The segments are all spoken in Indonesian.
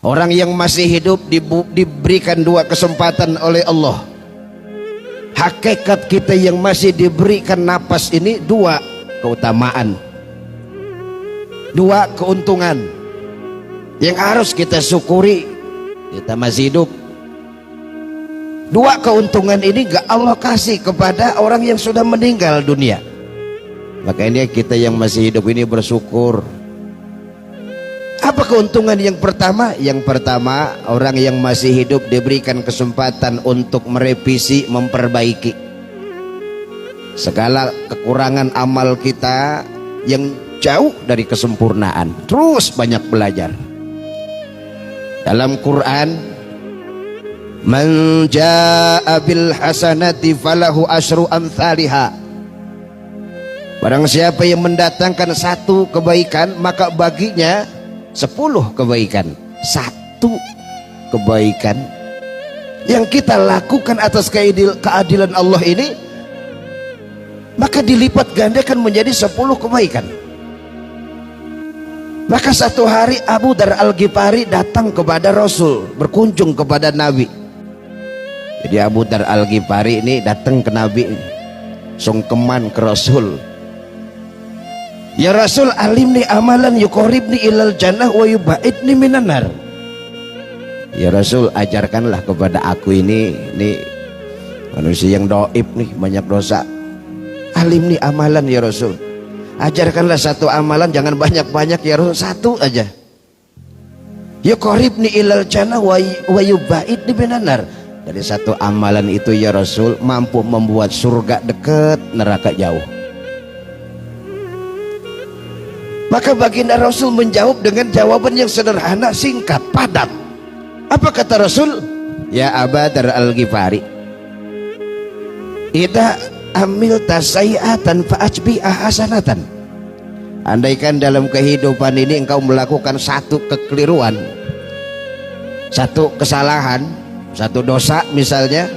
Orang yang masih hidup diberikan dua kesempatan oleh Allah. Hakikat kita yang masih diberikan napas ini dua keutamaan, dua keuntungan yang harus kita syukuri. Kita masih hidup. Dua keuntungan ini gak Allah kasih kepada orang yang sudah meninggal dunia. Makanya kita yang masih hidup ini bersyukur. Apa keuntungan yang pertama? Yang pertama, orang yang masih hidup diberikan kesempatan untuk merevisi, memperbaiki segala kekurangan amal kita yang jauh dari kesempurnaan. Terus banyak belajar. Dalam Quran, man jaa bil hasanati falahu asyru amsalihha. Barang siapa yang mendatangkan satu kebaikan, maka baginya 10 kebaikan. Satu kebaikan yang kita lakukan atas keadilan Allah ini, maka dilipat gandakan menjadi 10 kebaikan. Maka satu hari Abu Dar Al-Ghifari datang kepada Rasul, berkunjung kepada Nabi. Jadi Abu Dar Al-Ghifari ini datang ke Nabi, sungkeman ke Rasul. Ya Rasul, alimni amalan yuqaribni ilal jannah wa yubaidni minan nar. Ya Rasul, ajarkanlah kepada aku ini manusia yang doib nih, banyak dosa. Alimni amalan ya Rasul, ajarkanlah satu amalan, jangan banyak-banyak ya Rasul, satu aja. Yuqaribni ilal jannah wa yubaidni minan nar. Dari satu amalan itu ya Rasul mampu membuat surga dekat, neraka jauh. Maka baginda Rasul menjawab dengan jawaban yang sederhana, singkat, padat. Apa kata Rasul? Ya Abu Dar Al-Ghifari, idza amilta sayi'atan fa'ajbiha hasanatan. Andaikan dalam kehidupan ini engkau melakukan satu kekeliruan, satu kesalahan, satu dosa misalnya,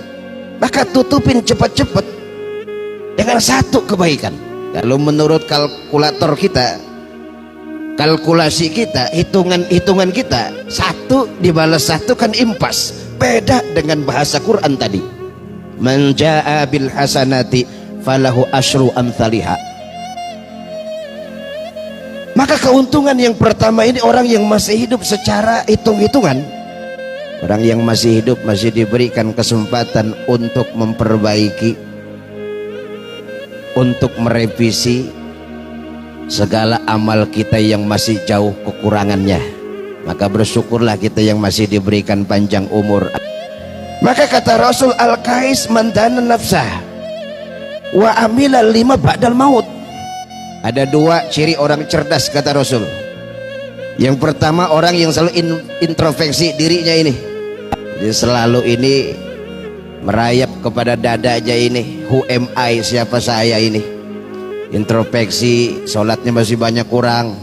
maka tutupin cepat-cepat dengan satu kebaikan. Kalau menurut kalkulator kita, kalkulasi kita, hitungan kita, satu dibalas satu kan impas. Beda dengan bahasa Quran tadi, man jaa bil hasanati falahu asyru amsalihha. Maka keuntungan yang pertama ini, orang yang masih hidup secara hitung-hitungan, orang yang masih hidup masih diberikan kesempatan untuk memperbaiki, untuk merevisi segala amal kita yang masih jauh kekurangannya. Maka bersyukurlah kita yang masih diberikan panjang umur. Maka kata Rasul, al-kais man dana nafsah wa amila lima ba'dal maut. Ada dua ciri orang cerdas kata Rasul. Yang pertama, orang yang selalu introspeksi dirinya ini. Jadi selalu ini merayap kepada dada aja ini, who am I, siapa saya ini. Introspeksi, sholatnya masih banyak kurang,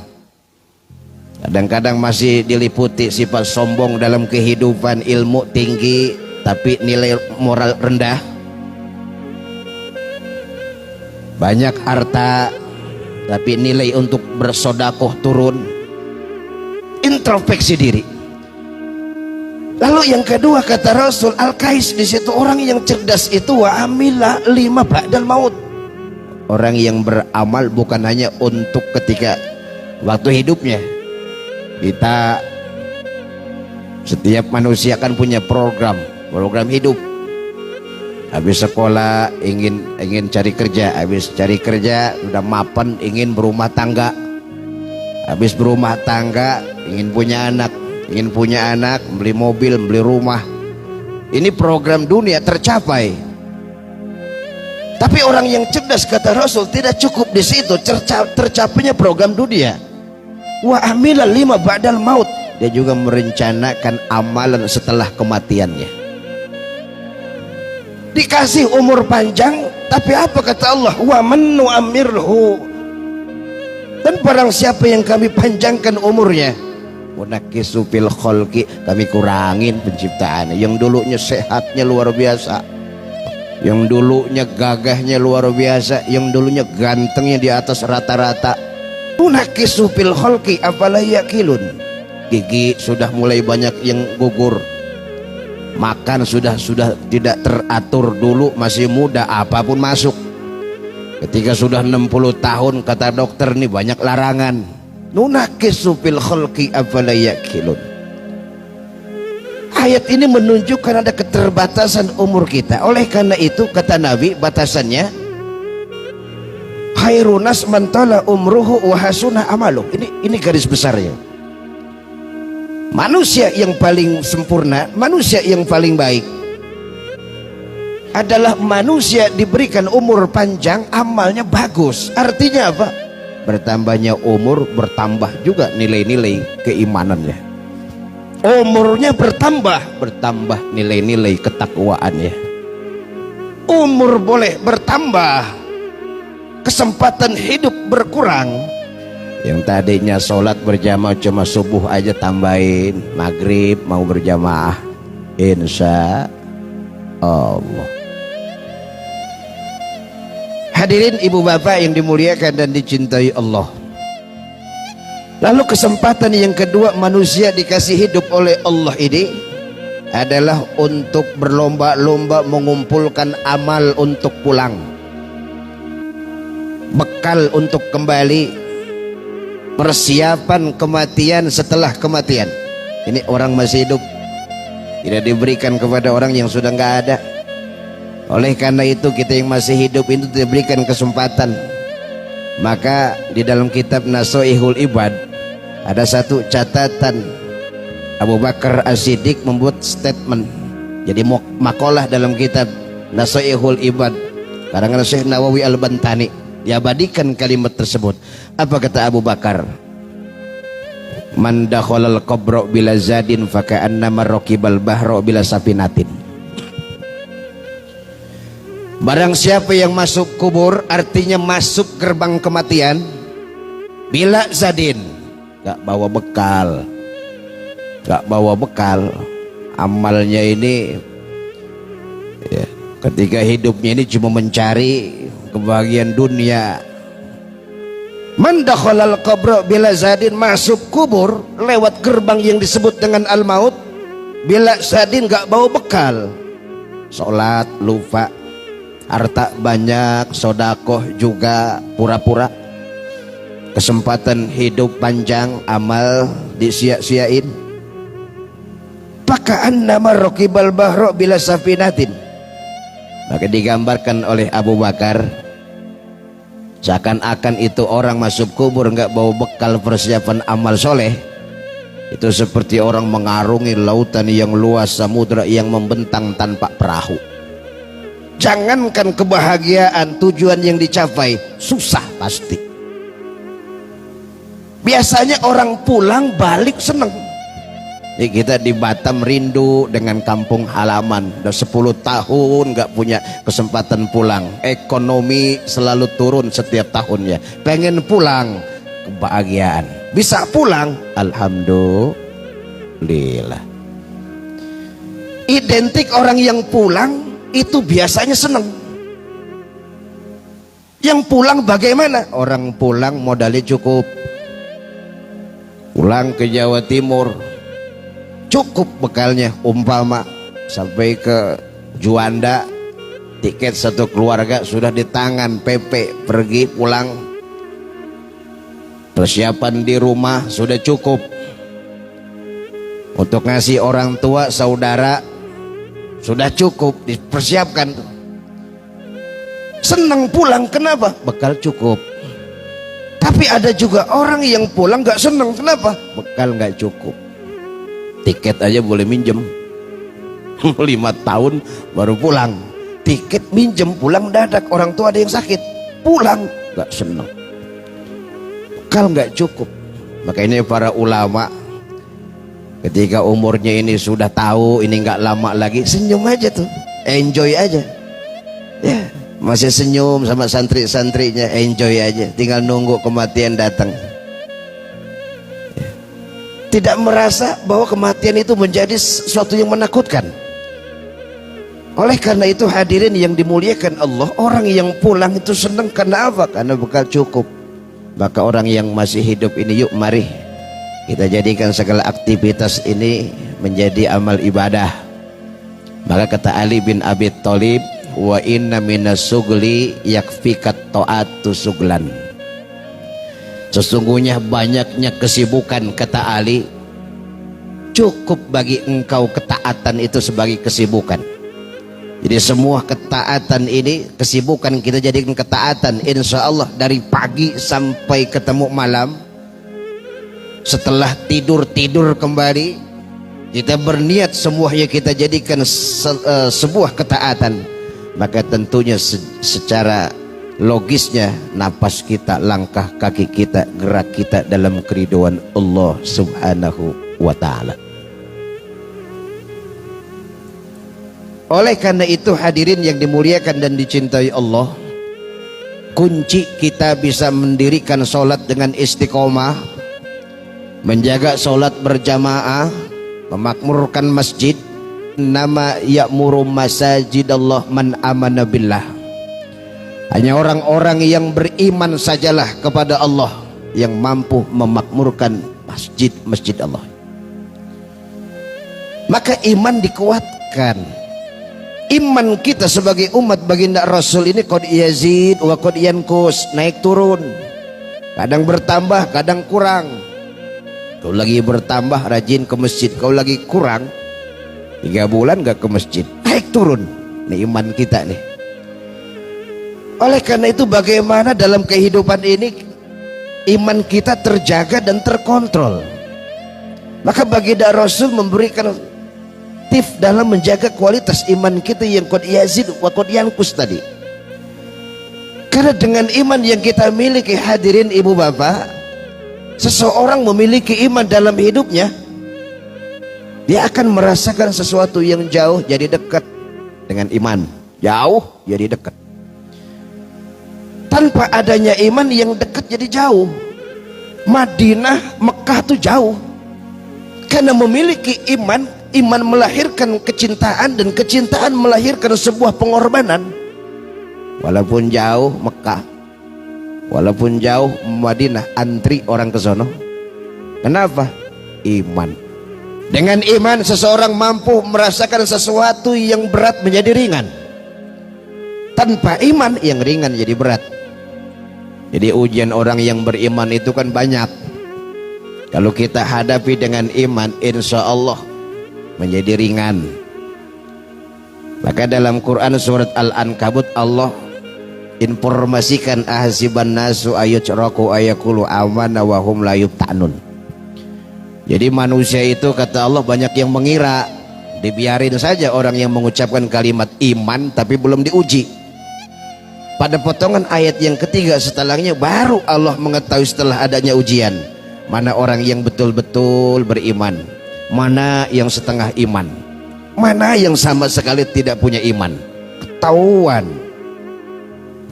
kadang-kadang masih diliputi sifat sombong dalam kehidupan, ilmu tinggi tapi nilai moral rendah, banyak harta tapi nilai untuk bersodakoh turun. Introspeksi diri. Lalu yang kedua kata Rasul, al-kais, di situ orang yang cerdas itu wa amila lima ba'dal maut. Orang yang beramal bukan hanya untuk ketika waktu hidupnya. Kita, setiap manusia kan punya program hidup. Habis sekolah ingin cari kerja, habis cari kerja udah mapan ingin berumah tangga, habis berumah tangga ingin punya anak, beli mobil, beli rumah. Ini program dunia tercapai. Tapi orang yang cerdas kata Rasul tidak cukup di situ tercapainya program dunia. Wa amila lima ba'dal maut. Dia juga merencanakan amalan setelah kematiannya. Dikasih umur panjang, tapi apa kata Allah? Wa man nu'ammirhu. Dan barang siapa yang kami panjangkan umurnya, munakisu fil khalqi, kami kurangin penciptaannya. Yang dulunya sehatnya luar biasa, yang dulunya gagahnya luar biasa, yang dulunya gantengnya di atas rata-rata, munakisu fil khalqi afala yaqilun. gigi sudah mulai banyak yang gugur, makan sudah tidak teratur. Dulu masih muda apapun masuk, ketika sudah 60 tahun kata dokter nih banyak larangan. Nunakisu fil khalqi afala yaqilun. Ayat ini menunjukkan ada keterbatasan umur kita. Oleh karena itu kata Nabi batasannya khairunas man tala umruhu wa hasuna amaluh. Ini garis besarnya. Manusia yang paling sempurna, manusia yang paling baik adalah manusia diberikan umur panjang, amalnya bagus. Artinya apa? Bertambahnya umur, bertambah juga nilai-nilai keimanannya. Umurnya bertambah nilai-nilai ketakwaannya. Umur boleh bertambah, kesempatan hidup berkurang. Yang tadinya sholat berjamaah cuma subuh aja tambahin, maghrib mau berjamaah, insya Allah. Hadirin ibu bapak yang dimuliakan dan dicintai Allah. Lalu kesempatan yang kedua manusia dikasih hidup oleh Allah ini adalah untuk berlomba-lomba mengumpulkan amal untuk pulang, bekal untuk kembali, persiapan kematian setelah kematian. Ini orang masih hidup tidak diberikan kepada orang yang sudah nggak ada. Oleh karena itu kita yang masih hidup itu diberikan kesempatan. Maka di dalam kitab Nasoihul Ibad ada satu catatan. Abu Bakar As-Siddiq membuat statement, jadi makalah dalam kitab Nasoihul Ibad karangan Syekh Nawawi Al-Bantani, diabadikan kalimat tersebut. Apa kata Abu Bakar? Man dakhalal qabra bila zadin faka'annama raqibal bahra bila safinatin. Barang siapa yang masuk kubur, artinya masuk gerbang kematian, bila zadin, gak bawa bekal, amalnya ini ya, ketika hidupnya ini cuma mencari kebahagiaan dunia. Man dakhalal qabra bila zadin, masuk kubur lewat gerbang yang disebut dengan al-maut, bila zadin, gak bawa bekal, sholat lupa, harta banyak, sodakoh juga pura-pura, kesempatan hidup panjang, amal disia-siain. Faka'annama raqibal bahra bila safinatin. Maka digambarkan oleh Abu Bakar seakan-akan itu orang masuk kubur nggak bawa bekal persiapan amal soleh, itu seperti orang mengarungi lautan yang luas, samudra yang membentang tanpa perahu. Jangankan kebahagiaan, tujuan yang dicapai susah pasti. Biasanya orang pulang balik seneng. Jadi kita di Batam rindu dengan kampung halaman. Udah 10 tahun nggak punya kesempatan pulang. Ekonomi selalu turun setiap tahunnya. Pengen pulang, kebahagiaan. Bisa pulang, alhamdulillah. Identik orang yang pulang itu biasanya seneng. Yang pulang bagaimana? Orang pulang modalnya cukup. Pulang ke Jawa Timur cukup bekalnya, umpama sampai ke Juanda, tiket satu keluarga sudah di tangan, PP pergi pulang, persiapan di rumah sudah cukup untuk ngasih orang tua saudara, sudah cukup dipersiapkan. Senang pulang, kenapa? Bekal cukup. Tapi ada juga orang yang pulang gak senang, kenapa? Bekal gak cukup. Tiket aja boleh minjem 5 tahun baru pulang. Tiket minjem, pulang dadak. Orang tua ada yang sakit, pulang gak senang. Bekal gak cukup. Makanya para ulama ketika umurnya ini sudah tahu ini nggak lama lagi, senyum aja tuh, enjoy aja ya, masih senyum sama santri-santrinya, enjoy aja, tinggal nunggu kematian datang ya. Tidak merasa bahwa kematian itu menjadi sesuatu yang menakutkan. Oleh karena itu hadirin yang dimuliakan Allah, orang yang pulang itu senang karena apa? Karena bekal cukup. Maka orang yang masih hidup ini, yuk mari kita jadikan segala aktivitas ini menjadi amal ibadah. Maka kata Ali bin Abi Thalib, wa inna minas sugli yakfikat ta'atu suglan. Sesungguhnya banyaknya kesibukan, kata Ali, cukup bagi engkau ketaatan itu sebagai kesibukan. Jadi semua ketaatan ini, kesibukan kita jadikan ketaatan. Insya Allah dari pagi sampai ketemu malam, setelah tidur kembali, kita berniat semuanya kita jadikan sebuah ketaatan. Maka tentunya secara logisnya napas kita, langkah kaki kita, gerak kita dalam keridhaan Allah Subhanahu wa ta'ala. Oleh karena itu hadirin yang dimuliakan dan dicintai Allah, kunci kita bisa mendirikan sholat dengan istiqomah, menjaga sholat berjamaah, memakmurkan masjid. Nama ya'muru masajidallah man amana billah. Hanya orang-orang yang beriman sajalah kepada Allah yang mampu memakmurkan masjid-masjid Allah. Maka iman dikuatkan. Iman kita sebagai umat baginda Rasul ini qad yazid wa qad yanqus, naik turun. Kadang bertambah, kadang kurang. Kau lagi bertambah rajin ke masjid, kau lagi kurang 3 bulan gak ke masjid, naik turun. Ini iman kita nih. Oleh karena itu bagaimana dalam kehidupan ini iman kita terjaga dan terkontrol. Maka baginda Rasul memberikan tips dalam menjaga kualitas iman kita yang qad yazid wa qad yanqus tadi. Karena dengan iman yang kita miliki hadirin ibu bapak, seseorang memiliki iman dalam hidupnya, dia akan merasakan sesuatu yang jauh jadi dekat dengan iman. Jauh jadi dekat. Tanpa adanya iman yang dekat jadi jauh. Madinah, Mekah tuh jauh. Karena memiliki iman, iman melahirkan kecintaan dan kecintaan melahirkan sebuah pengorbanan. Walaupun jauh Mekah, walaupun jauh Madinah, antri orang ke sono. Kenapa? Iman. Dengan iman seseorang mampu merasakan sesuatu yang berat menjadi ringan. Tanpa iman yang ringan jadi berat. Jadi ujian orang yang beriman itu kan banyak. Kalau kita hadapi dengan iman, insya Allah menjadi ringan. Maka dalam Quran surat Al-Ankabut Allah informasikan ahsiban nasu ayutraku ayakulu amana wa hum la yuftanun. Jadi manusia itu kata Allah banyak yang mengira, dibiarin saja orang yang mengucapkan kalimat iman tapi belum diuji. Pada potongan ayat yang ketiga setelahnya baru Allah mengetahui setelah adanya ujian, mana orang yang betul-betul beriman, mana yang setengah iman, mana yang sama sekali tidak punya iman. Ketahuan.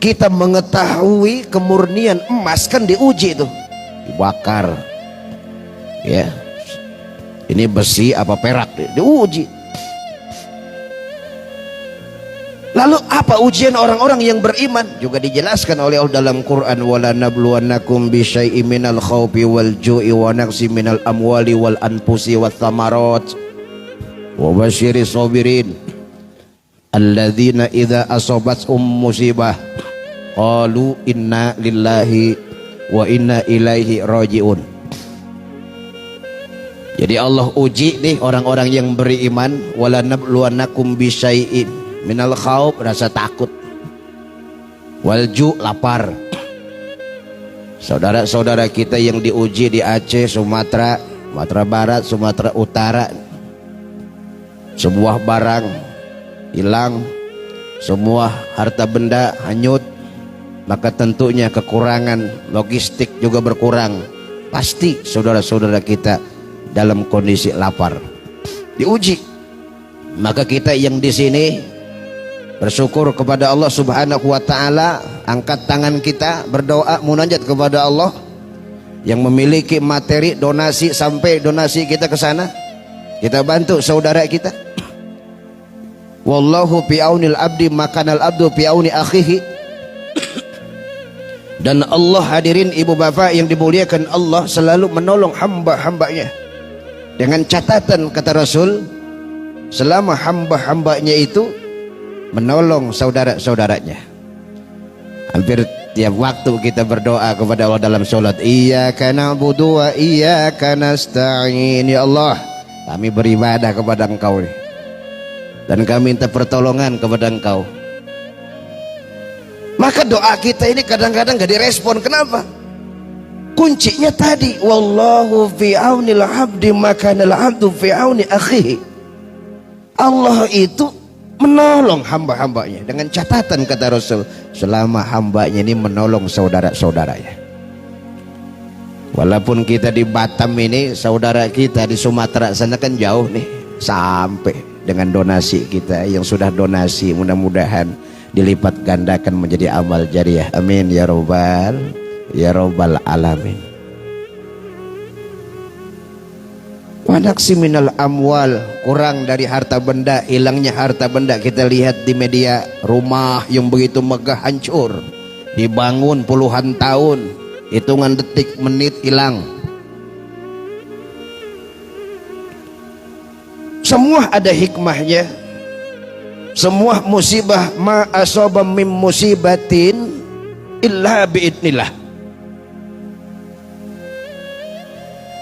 Kita mengetahui kemurnian emas kan diuji itu, dibakar. Ya, ini besi apa perak, diuji. Lalu apa ujian orang-orang yang beriman? Juga dijelaskan oleh Allah dalam Quran, wala nabluwannakum bisyai'im minal khawfi wal ju'i wa naqsi minal amwali wal anfusi wath thamarat wa basyiris sabirin alladzina idza asabathum musibah qalu inna lillahi wa inna ilaihi raji'un. Jadi Allah uji nih orang-orang yang beriman, wala nabluwannakum bisyai'in minal khawf, rasa takut, walju, lapar. Saudara-saudara kita yang diuji di Aceh, Sumatera, Sumatera Barat, Sumatera Utara, sebuah barang hilang, semua harta benda hanyut, maka tentunya kekurangan logistik juga berkurang. Pasti saudara-saudara kita dalam kondisi lapar, diuji. Maka kita yang di sini bersyukur kepada Allah Subhanahu wa ta'ala, angkat tangan kita berdoa munajat kepada Allah yang memiliki materi donasi, sampai donasi kita ke sana, kita bantu saudara kita. Wallahu fi aunil abdi makanal abdu fi auni akhihi. Dan Allah, hadirin ibu bapak yang dimuliakan Allah, selalu menolong hamba-hambanya. Dengan catatan kata Rasul, selama hamba-hambanya itu menolong saudara-saudaranya. Hampir tiap waktu kita berdoa kepada Allah dalam sholat, iyyaka na'budu wa iyyaka nasta'in. Ya Allah, kami beribadah kepada Engkau nih, dan kami minta pertolongan kepada Engkau. Maka doa kita ini kadang-kadang gak direspon. Kenapa? Kuncinya tadi, wallahu fi aunil abdi makanal abdu fi auni akhihi. Allah itu menolong hamba-hambanya, dengan catatan kata Rasul, selama hambanya ini menolong saudara-saudaranya. Walaupun kita di Batam ini, saudara kita di Sumatera sana kan jauh nih, sampai dengan donasi kita yang sudah donasi, mudah-mudahan dilipat gandakan menjadi amal jariah. Amin ya robbal alamin. Wa naqsi minal amwal, kurang dari harta benda, hilangnya harta benda. Kita lihat di media, rumah yang begitu megah hancur, dibangun puluhan tahun, hitungan detik menit hilang. Semua ada hikmahnya. Semua musibah, ma asaba mim musibatin illa biidnillah.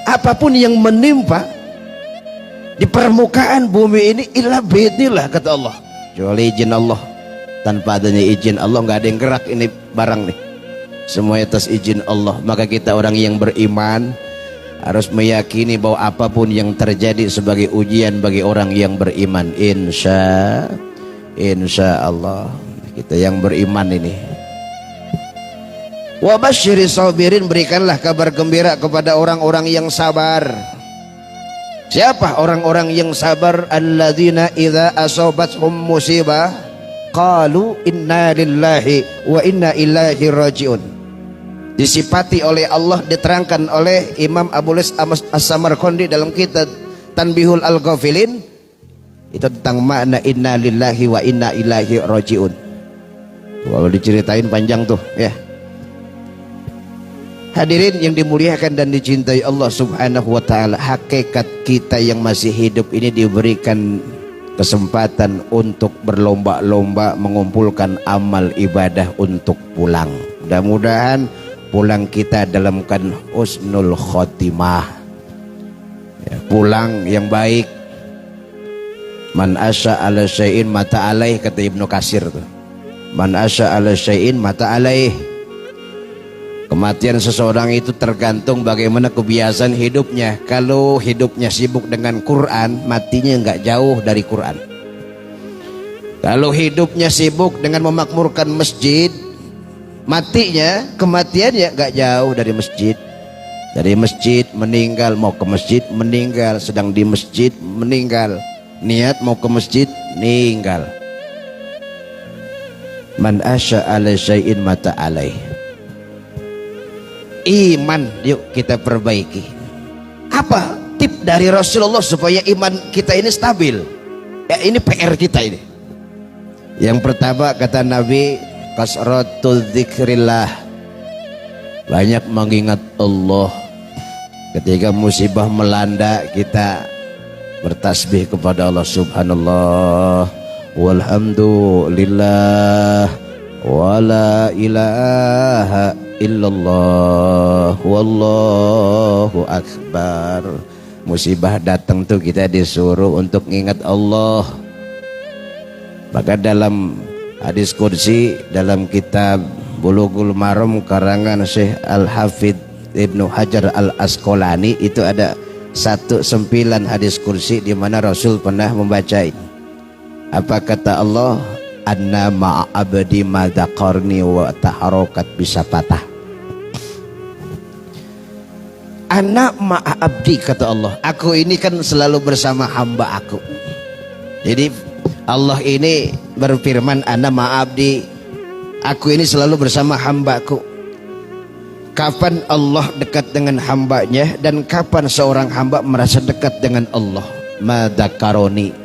Apapun yang menimpa di permukaan bumi ini illa biidnillah kata Allah, kecuali izin Allah. Tanpa adanya izin Allah nggak ada yang gerak ini barang nih, semua atas izin Allah. Maka kita orang yang beriman harus meyakini bahwa apapun yang terjadi sebagai ujian bagi orang yang beriman. Insya Allah kita yang beriman ini. Wa basyiri sabirin, berikanlah kabar gembira kepada orang-orang yang sabar. Siapa orang-orang yang sabar? Alladzina idza asabathum musibah qalu inna lillahi wa inna ilaihi rajiun. Disifati oleh Allah, diterangkan oleh Imam Abu Lis As-Samarqandi dalam kitab Tanbihul Al-Ghafilin, itu tentang makna inna lillahi wa inna ilaihi rajiun. Kalau diceritain panjang tuh ya. Hadirin yang dimuliakan dan dicintai Allah subhanahu wa ta'ala, hakikat kita yang masih hidup ini diberikan kesempatan untuk berlomba-lomba mengumpulkan amal ibadah untuk pulang. Mudah-mudahan pulang kita dalam kan husnul khotimah ya, pulang yang baik. Man asya ala syai'in mata alaih, kata Ibnu Katsir tuh. Man asya ala syai'in mata alaih. Kematian seseorang itu tergantung bagaimana kebiasaan hidupnya. Kalau hidupnya sibuk dengan Quran, matinya nggak jauh dari Quran. Kalau hidupnya sibuk dengan memakmurkan masjid, matinya, kematiannya nggak jauh dari masjid. Dari masjid meninggal, mau ke masjid meninggal, sedang di masjid meninggal, niat mau ke masjid meninggal. Man asya ala syai'in mata alaih. Iman yuk kita perbaiki. Apa tip dari Rasulullah supaya iman kita ini stabil? Ya, ini PR kita ini. Yang pertama kata Nabi, kasratul dzikrillah, banyak mengingat Allah. Ketika musibah melanda, kita bertasbih kepada Allah, subhanallah walhamdulillah wala ilaha illallah wallahu akbar. Musibah datang tuh kita disuruh untuk ingat Allah. Maka dalam hadis kursi, dalam kitab Bulughul Maram karangan Syekh Al-Hafidh Ibnu Hajar Al-Asqalani, itu ada 19 hadis kursi di mana Rasul pernah membaca ini. Apa kata Allah? Anna ma'a abdi ma dzakarni wa taharokat bisa patah. Anna ma'a abdi, kata Allah, aku ini kan selalu bersama hamba aku. Jadi Allah ini berfirman, Anna ma'a abdi, aku ini selalu bersama hambaku. Kapan Allah dekat dengan hambanya dan kapan seorang hamba merasa dekat dengan Allah? Ma dzakaroni,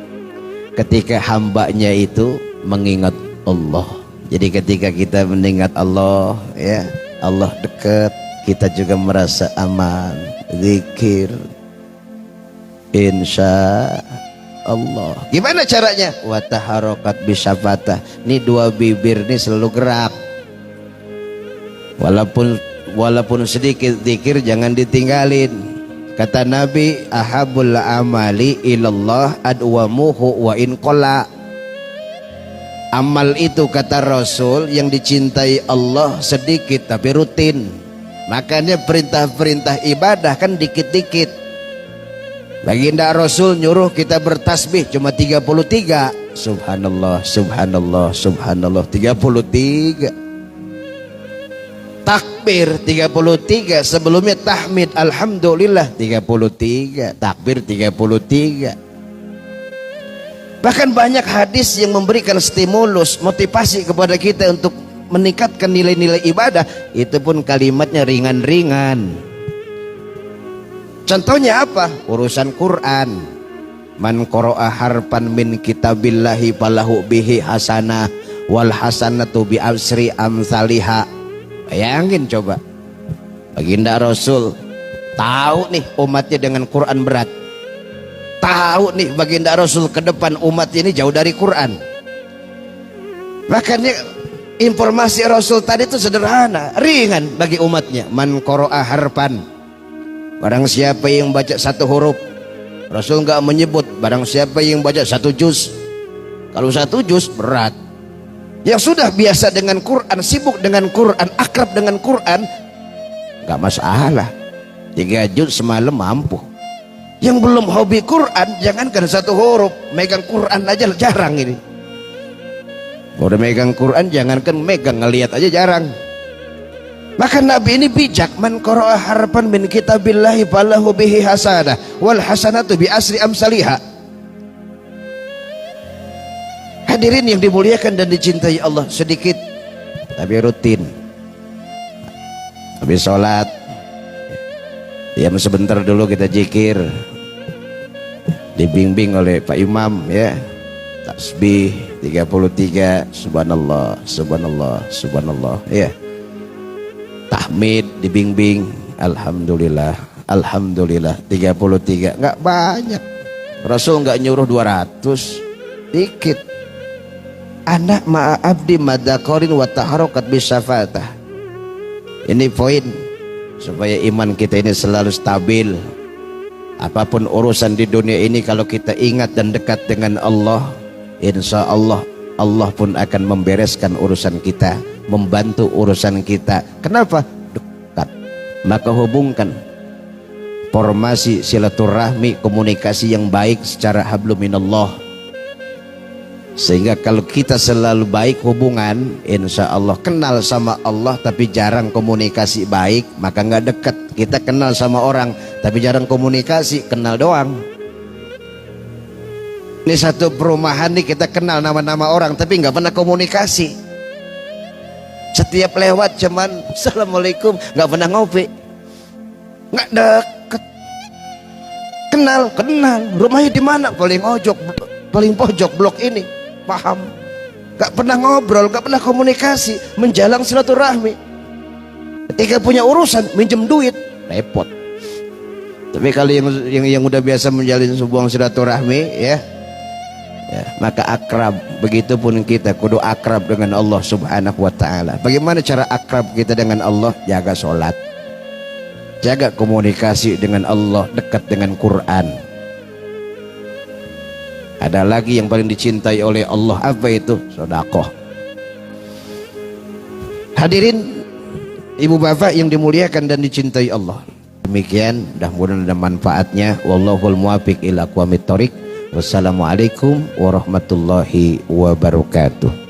ketika hambanya itu mengingat Allah. Jadi ketika kita mengingat Allah ya, Allah dekat, kita juga merasa aman. Zikir, insya Allah. Gimana caranya? Wataharokat bisafatah. Ini dua bibir nih selalu gerak. Walaupun sedikit zikir jangan ditinggalin. Kata Nabi, ahabul amali ilallah adwamuhu wa in qalla. Amal itu kata Rasul yang dicintai Allah sedikit tapi rutin. Makanya perintah-perintah ibadah kan dikit-dikit. Baginda Rasul nyuruh kita bertasbih cuma 33. Subhanallah, subhanallah, subhanallah 33. Takbir 33, sebelumnya tahmid alhamdulillah 33, takbir 33. Bahkan banyak hadis yang memberikan stimulus, motivasi kepada kita untuk meningkatkan nilai-nilai ibadah. Itu pun kalimatnya ringan-ringan. Contohnya apa? Urusan Quran. Man qara'a harfan min kitabillahi falahu bihi hasanah wal hasanatu bi asri amsalihha. Bayangin coba, baginda Rasul tahu nih umatnya dengan Quran berat, tahu nih baginda Rasul ke depan umatnya ini jauh dari Quran. Makanya informasi Rasul tadi itu sederhana, ringan bagi umatnya. Man qara'a harfan, barang siapa yang baca satu huruf. Rasul nggak menyebut barang siapa yang baca satu juz. Kalau satu juz berat. Yang sudah biasa dengan Quran, sibuk dengan Quran, akrab dengan Quran, gak masalah. 3 juz semalam mampu. Yang belum hobi Quran, jangankan satu huruf, megang Quran aja jarang ini. Udah megang Quran, jangankan megang, ngelihat aja jarang. Maka Nabi ini bijak. Man qara'a harfan min kitabillahi falahu bihi hasanah wal hasanatu bi asri amsalihha. Hadirin yang dimuliakan dan dicintai Allah, sedikit tapi rutin. Habis sholat diam sebentar dulu, kita zikir, dibimbing oleh Pak Imam ya, tasbih 33, subhanallah, subhanallah, subhanallah ya. Tahmid dibimbing, alhamdulillah, alhamdulillah 33. Nggak banyak. Rasul nggak nyuruh 200, dikit. Anak ma'a abdi madakorin wa taharokat bisafatah. Ini poin supaya iman kita ini selalu stabil. Apapun urusan di dunia ini, kalau kita ingat dan dekat dengan Allah, insya Allah Allah pun akan membereskan urusan kita, membantu urusan kita. Kenapa? Dekat. Maka hubungkan formasi silaturahmi, komunikasi yang baik secara hablum minallah. Sehingga kalau kita selalu baik hubungan, insya Allah kenal sama Allah tapi jarang komunikasi baik, maka nggak dekat. Kita kenal sama orang tapi jarang komunikasi, kenal doang. Ini satu perumahan nih, kita kenal nama-nama orang tapi nggak pernah komunikasi. Setiap lewat cuman assalamualaikum, nggak pernah ngopi, nggak deket. Kenal, rumahnya di mana? Paling pojok blok ini. Paham? Gak pernah ngobrol, gak pernah komunikasi, menjalang silaturahmi. Ketika punya urusan minjem duit, repot. Tapi kalau yang udah biasa menjalin sebuah silaturahmi ya, maka akrab. Begitupun kita kudu akrab dengan Allah Subhanahu wa taala. Bagaimana cara akrab kita dengan Allah? Jaga sholat, jaga komunikasi dengan Allah, dekat dengan Quran. Ada lagi yang paling dicintai oleh Allah, apa itu? Sedekah. Hadirin ibu bapak yang dimuliakan dan dicintai Allah, demikian, mudah-mudahan ada manfaatnya. Wallahul muwaffiq ila aqwamit thoriq. Wassalamualaikum warahmatullahi wabarakatuh.